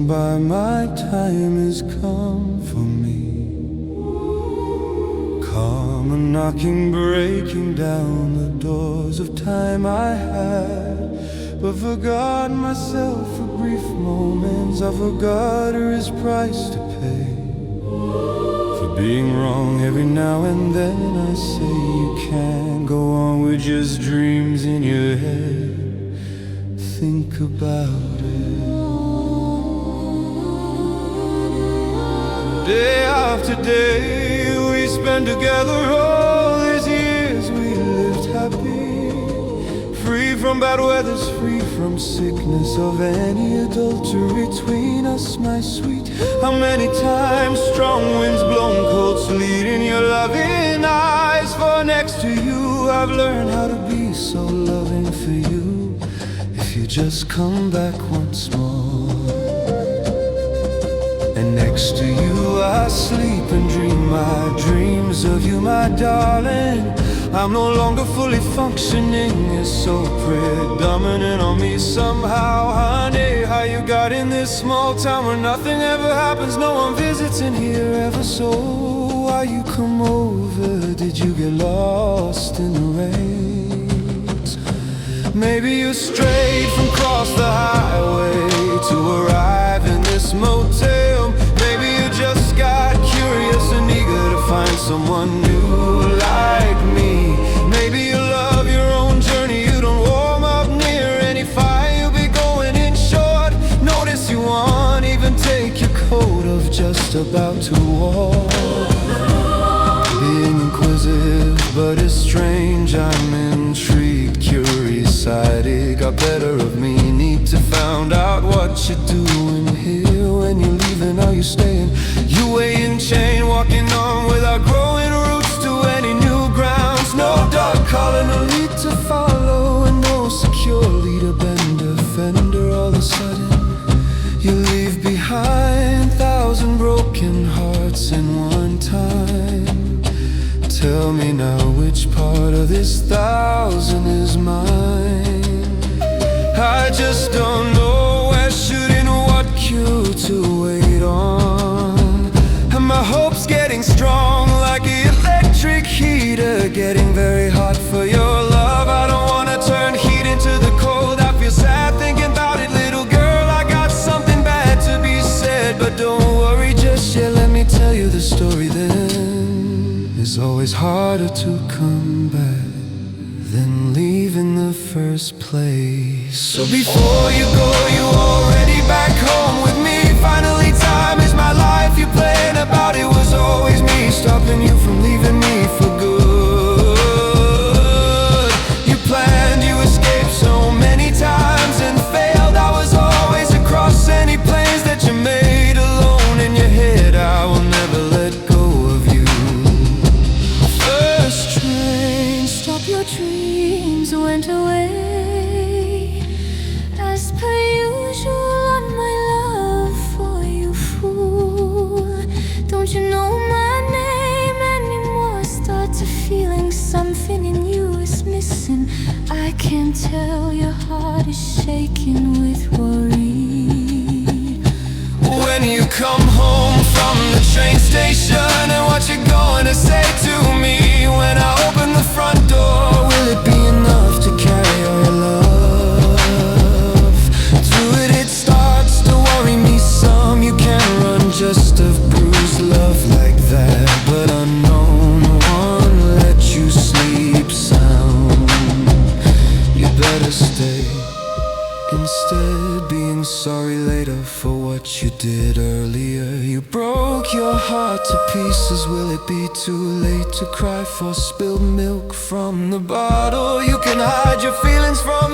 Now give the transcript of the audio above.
passing by, my time has come for me. Come a knocking, breaking down the doors of time I had, but forgot myself for brief moments. I forgot his price to pay for being wrong every now and then. I say you can't go on with just dreams in your head. Think about it. Day after day we spent together, all these years we lived happy, free from bad weathers, free from sickness, of any adultery between us, my sweet. How many times strong winds blown cold sleet in your loving eyes, for next to you I've learned how to be so loving for you. If you just come back once more, and next to you I sleep and dream my dreams of you, my darling. I'm no longer fully functioning, you're so predominant on me somehow. Honey, how you got in this small town where nothing ever happens, no one visits in here ever so? Why you come over? Did you get lost in the rains? Maybe you strayed from across the highway to arrive in this motel. Maybe you just got curious and eager to find someone new like me. Maybe you love your own journey, you don't warm up near any fire. You'll be going in short notice, you won't even take your coat off, just about to walk. Being inquisitive, but it's strange, I'm intrigued, curious side, it got better of me. Need to find out what you're doing here. When you're leaving, are you staying? You weighing chain, walking on without growing roots to any new grounds. No dog calling, no lead to follow, and no secure leader, bender, fender. All of a sudden you leave behind 1,000 broken hearts in one time. Tell me now, which part of this 1,000 is mine? I just don't know where, shooting what cue to wait on. And my hope's getting strong like the electric heater, getting very hot for your love. I don't wanna turn heat into the cold. I feel sad thinking about it, little girl. I got something bad to be said, but don't worry just yet, let me tell you the story then. It's always harder to come back than leave in the first place. So before you go, you already back home with me. Finally time is my life, you playing about, it was always me stopping you from leaving me for good. You planned, you escaped so many times and failed. I was always across any planes that you made alone in your head. I will never let go of you. First train, stop your dreams, went away. As per usual, on my love for you, fool. Don't you know my name anymore? Start to feeling something in you is missing. I can't tell, your heart is shaking with worry. When you come home from the train station, and what you going to say to me when I open the front door? Will it be enough to carry all your love? Do it, it starts to worry me some. You can't run just of bruised love like that, but unknown one let you sleep sound. You better stay instead, being sorry later for what you did earlier. You broke your heart to pieces. Will it be too late to cry for spilled milk from the bottle? You can hide your feelings from